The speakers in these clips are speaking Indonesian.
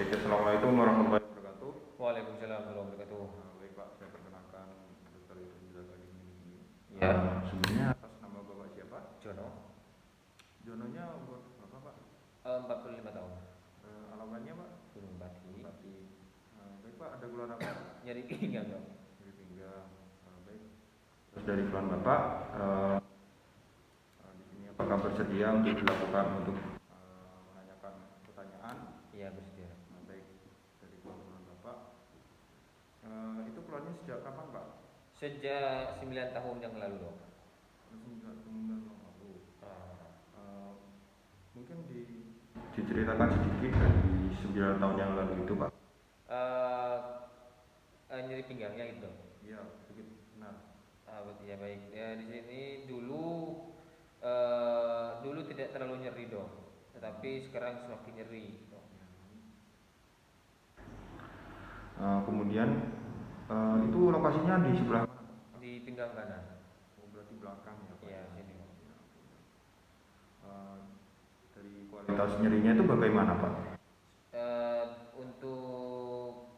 Oke, assalamualaikum warahmatullahi wabarakatuh. Waalaikumsalam warahmatullahi wabarakatuh. Baik Pak, saya perkenalkan Dr. Irfan Gading ini. Ya, Sebelumnya atas nama Bapak siapa? Jono. Jononya umur berapa Pak? 45 tahun. Alamatnya Pak? Gunung Pati. Pati. Baik Pak, ada keluhan apa? Nyari pinggang dong. Nyeri pinggang. Baik. Terus dari keluhan Bapak, di sini apakah bersedia untuk dilakukan untuk menanyakan pertanyaan? Iya, bersedia. Baik, dari keluhan Bapak. Itu keluhannya sejak kapan Pak? Sejak 9 tahun yang lalu dong. Sejak 9 tahun lalu. Ah, Mungkin diceritakan sedikit dari 9 tahun yang lalu itu Pak. nyari pinggangnya itu dong. Iya, sedikit benar. Ya baik. Ya di sini dulu dulu tidak terlalu nyeri dong, tetapi sekarang semakin nyeri dong. Kemudian itu lokasinya di sebelah mana Pak? Di pinggang kanan. Oh, berarti belakang ya Pak. Iya, sini. Dari kualitas nyerinya itu bagaimana Pak? Untuk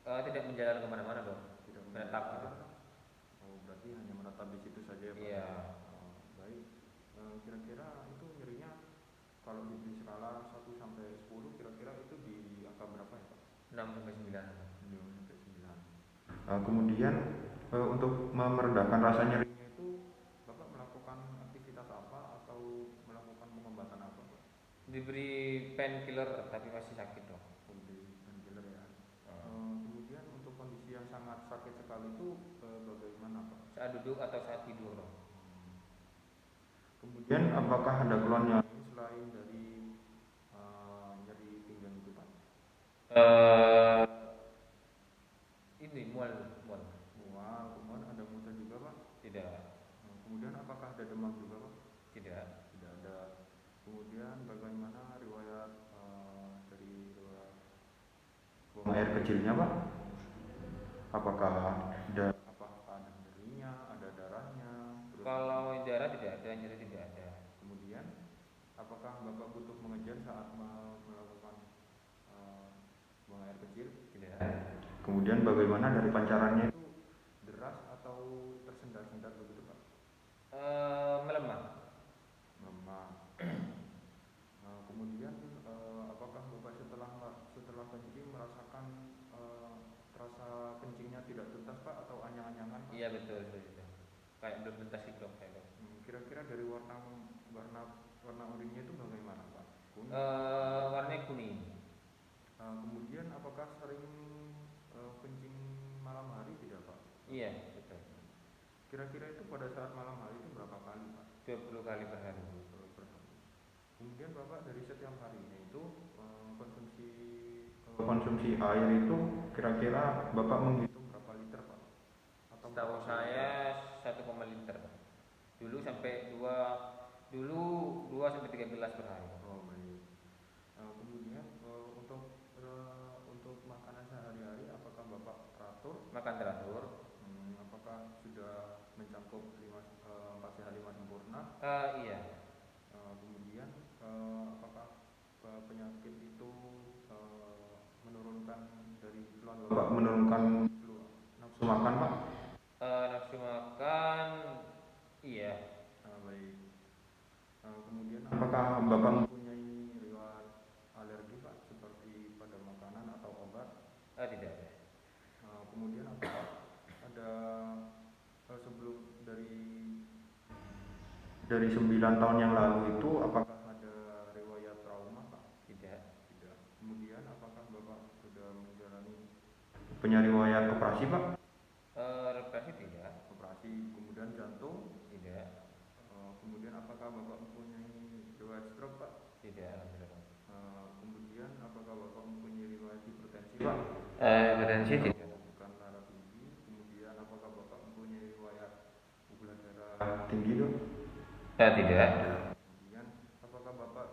tidak menjalar kemana-mana dong. Tidak Menetap gitu. Oh, berarti hanya menetap di situ saja ya Pak? Iya. Baik. Kira-kira itu nyerinya kalau di skala 1 sampai 10 kira-kira itu di angka berapa ya Pak? 6 sampai 9. 6 sampai 9. Kemudian untuk meredakan rasa nyerinya itu Bapak melakukan aktivitas apa atau melakukan pengobatan apa Pak? Diberi painkiller tapi masih sakit dong. Memberi painkiller ya. Kemudian untuk kondisi yang sangat sakit sekali itu bagaimana Pak? Saat duduk atau saat tidur dong. Kemudian apakah ada keluhan yang lain selain dari nyeri pinggang itu Pak? Ini mual. Mual, kemudian ada muntah juga Pak? Tidak. Kemudian apakah ada demam juga Pak? Tidak. Tidak ada. Kemudian bagaimana riwayat dari riwayat buang air kecilnya Pak? Apakah ada nyerinya, ada darahnya? Terus Kalau darah tidak ada, nyeri tidak ada. kemudian apakah Bapak butuh mengejar saat melakukan buang air kecil? Tidak. Kemudian bagaimana dari pancarannya itu deras atau tersendat-sendat begitu Pak? Melemah. Melemah. Kemudian apakah Bapak setelah kencing merasakan terasa kencingnya tidak tuntas Pak atau anyang-anyangan Pak? Iya betul. Kayak belum tuntas itu dong kayak. Kira-kira dari warna urinnya itu bagaimana Pak? Kuning? Warnanya kuning. Kemudian apakah sering kencing malam hari tidak Pak? Iya betul. Kira-kira itu pada saat malam hari itu berapa kali Pak? 20 kali per hari. Kemudian Bapak dari setiap harinya itu konsumsi air itu kira-kira Bapak menghitung berapa liter Pak? Atau Setahu saya 1,5 liter. Dulu sampai 2 sampai 3 gelas per hari. Oh baik. Kemudian untuk makanan sehari-hari apakah Bapak teratur? Makan teratur. Apakah sudah mencakup 4 sehat 5 sempurna? Iya. Kemudian apakah penyakit itu menurunkan dari keluhan Bapak menurunkan nafsu makan Pak? Nafsu makan iya. Baik. Kemudian apakah Bapak mempunyai riwayat alergi Pak seperti pada makanan atau obat? Tidak ada. Kemudian apakah ada sebelum dari 9 tahun yang lalu itu apakah ada riwayat trauma Pak? Tidak. Kemudian apakah Bapak sudah menjalani riwayat operasi Pak? Represi tidak. Operasi. Kemudian jantung? Tidak. Kemudian apakah Bapak mempunyai riwayat stroke Pak? Tidak, alhamdulillah. Kemudian apakah Bapak mempunyai riwayat hipertensi Pak? Hipertensi tidak. Bukan darah tinggi. Kemudian apakah Bapak mempunyai riwayat gula darah tinggi Dok? Tidak. Kemudian apakah Bapak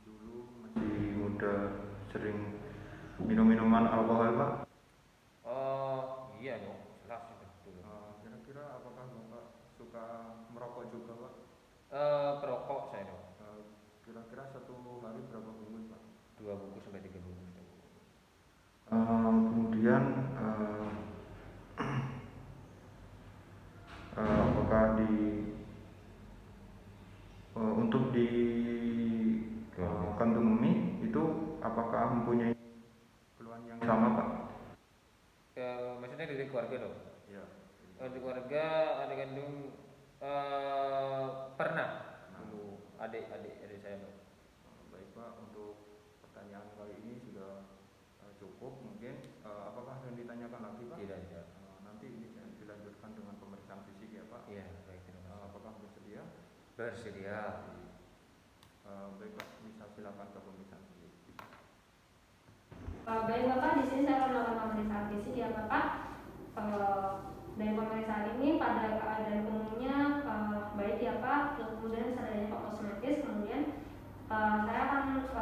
dulu masih muda sering minum minuman alkohol Pak? Iya dong, jelas itu. Kira-kira apakah Bapak suka merokok juga Pak? Perokok saya dong. Kira-kira satu hari berapa bungkus Pak? 2 bungkus sampai apakah mempunyai keluhan yang sama Pak? Maksudnya dari keluarga dong? Ya. Dari keluarga ada kandung pernah dulu adik saya Pak. Baik Pak, untuk pertanyaan kali ini sudah cukup. Mungkin apakah yang ditanyakan lagi Pak? Tidak. Nanti ini dilanjutkan dengan pemeriksaan fisik ya Pak. Iya, baik, terima kasih. Apakah bersedia? Bersedia. Baik Pak, bisa silakan ke pemeriksaan fisik. Baik Bapak, di sini saya akan melakukan pemeriksaan fisik ya Bapak. Dari pemeriksaan ini pada keadaan umumnya baik ya Pak, kemudian adanya kosmetis, kemudian saya akan untuk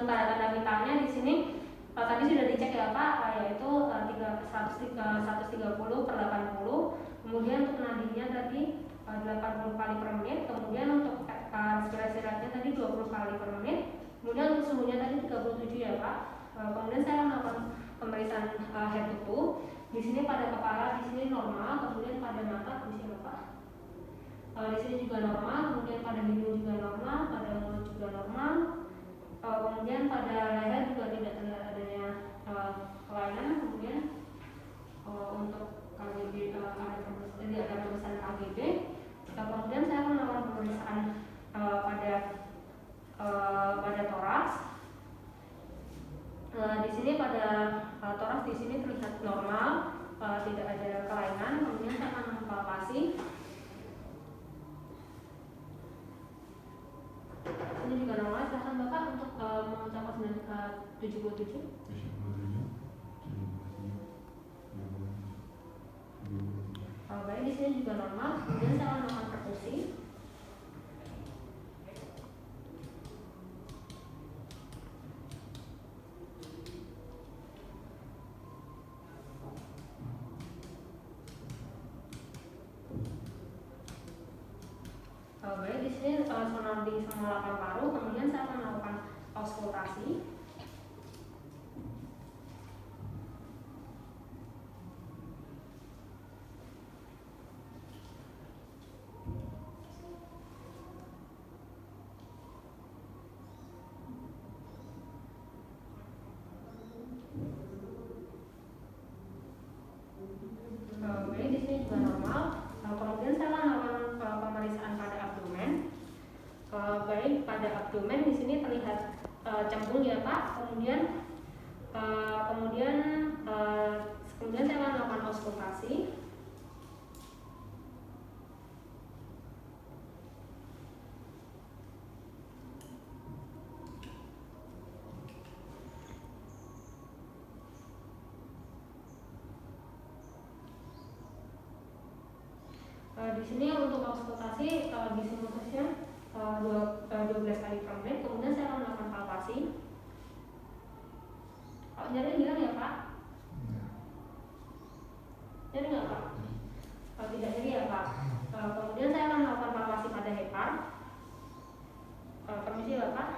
tanda-tanda vitalnya di sini tadi sudah dicek ya Pak, yaitu 130/80, kemudian untuk nadinya tadi 80 kali per menit, kemudian untuk respirasi rate-nya tadi 20 kali per menit, kemudian untuk suhunya tadi 37 ya Pak. Kemudian saya melakukan pemeriksaan head to toe. Di sini pada kepala di sini normal, kemudian pada mata di sini Pak. Di sini juga normal, kemudian pada hidung juga normal, pada mulut juga normal. Kemudian pada leher juga tidak terlihat adanya kelainan. Kemudian untuk KGB ada pemeriksaan KGB. Kemudian saya akan melakukan pemeriksaan pada toraks. Di sini pada toraks di sini terlihat normal, tidak ada kelainan. Kemudian saya akan mempalpasi. Ini juga normal. Silahkan Bapak untuk mengucapkan 77. Baik, di sini juga normal. Kemudian saya akan melakukan perkusi. Baik, di sini sonoring semua 8 paru. Kemudian saya akan melakukan auskultasi. Baik, di sini juga normal. Kemudian saya akan melakukan pemeriksaan pada abdomen. Baik, pada abdomen di sini terlihat cembung ya Pak. Kemudian saya akan melakukan auskultasi. Di sini untuk auskultasi di sinususnya 12 kali per menit. Kemudian saya akan melakukan palpasi. Kalau nyeri hilang ya Pak? Nyeri nggak Pak? Kalau tidak nyeri ya Pak. Kemudian saya akan melakukan palpasi pada hepar. Permisi Bapak.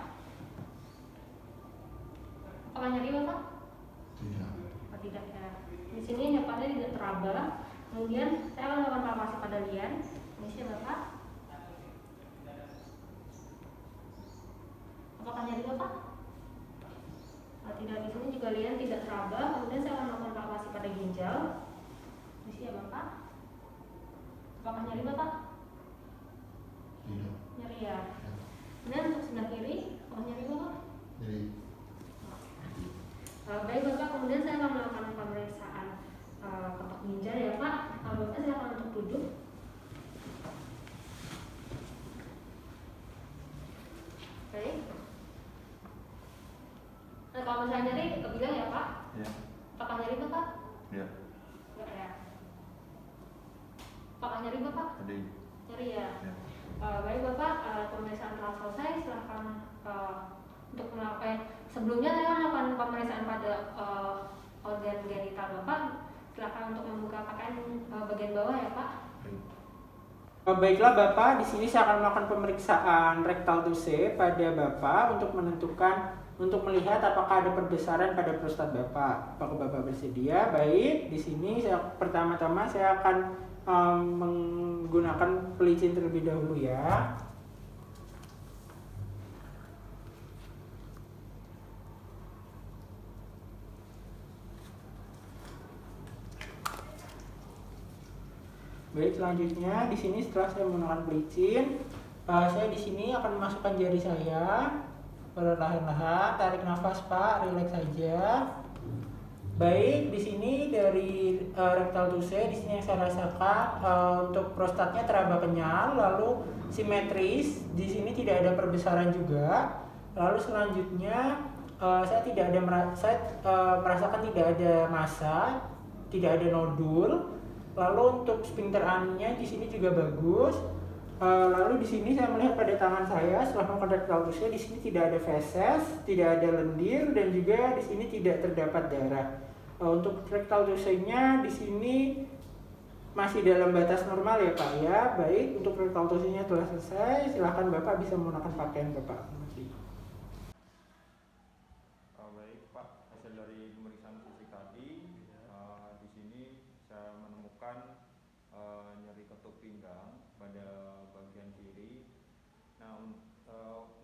Apakah nyeri Bapak? Tidak ya. Di sini heparnya tidak teraba. Kemudian saya akan melakukan palpasi pada lian. Permisi Bapak. Apakah nyeri Bapak? Tidak, di sini juga lian tidak teraba. Kemudian saya akan melakukan palpasi pada ginjal. Permisi ya Bapak. Apakah nyeri Bapak? Tidak. Nyeri ya. Kemudian untuk sebelah kiri, apakah nyeri Bapak? Jadi Baik Bapak, kemudian saya akan melakukan pemeriksaan ketok ginjal ya Pak. Bapak silakan untuk duduk. Baik. Nah, kalau misalnya nyeri, bilang ya Pak. Ya. Apakah nyeri Bapak? Ya. Enggak ya. Apakah nyeri Bapak? Tadi. Nyeri ya. Ya. Baik Bapak, pemeriksaan telah selesai. Silakan untuk melakukan. Sebelumnya saya melakukan pemeriksaan pada organ genital Bapak. Silakan untuk membuka pakaian bagian bawah ya Pak. Baiklah Bapak, di sini saya akan melakukan pemeriksaan rectal touche pada Bapak untuk melihat apakah ada perbesaran pada prostat Bapak. Apakah Bapak bersedia? Baik, di sini pertama-tama saya akan menggunakan pelicin terlebih dahulu ya. Baik, selanjutnya di sini setelah saya menggunakan pelicin, saya di sini akan memasukkan jari saya. Perlahan-lahan tarik nafas Pak, rileks saja. Baik, di sini dari rectal tooth di sini yang saya rasakan untuk prostatnya teraba kenyal, lalu simetris. Di sini tidak ada perbesaran juga. Lalu selanjutnya saya tidak ada merasakan tidak ada massa, tidak ada nodul. Lalu untuk sphincter anusnya di sini juga bagus. Lalu di sini saya melihat pada tangan saya setelah melakukan rectal tooth di sini tidak ada feses, tidak ada lendir, dan juga di sini tidak terdapat darah. Untuk rectal tooth-nya di sini masih dalam batas normal ya Pak ya. Baik, untuk rectal tooth-nya telah selesai. Silahkan Bapak bisa menggunakan pakaian Bapak. Baik Pak, hasil dari pemeriksaan fisik tadi, di sini saya menemukan nyeri ketuk pinggang pada bagian kiri. Nah,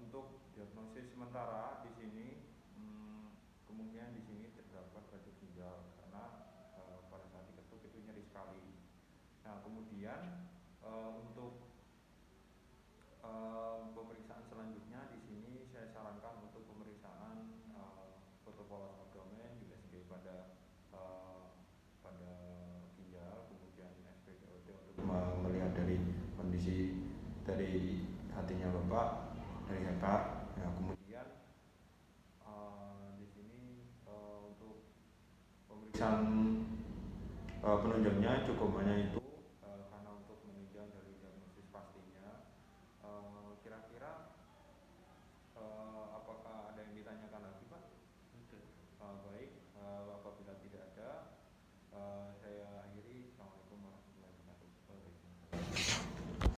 untuk diagnosis sementara di sini kemungkinan di sini terdapat radang ginjal karena pada saat diketuk itu nyeri sekali. Nah, kemudian untuk pemeriksaan selanjutnya di sini saya sarankan untuk pemeriksaan fotopolas abdomen, USG pada ginjal, kemudian SpKOT untuk melihat dari kondisi dari hatinya Bapak, dari hepat. Nah, kemudian di sini untuk pemeriksaan penunjangnya cukup banyak itu karena untuk menunjang dari diagnosis pastinya. Kira-kira apakah ada yang ditanyakan lagi Pak? Baik.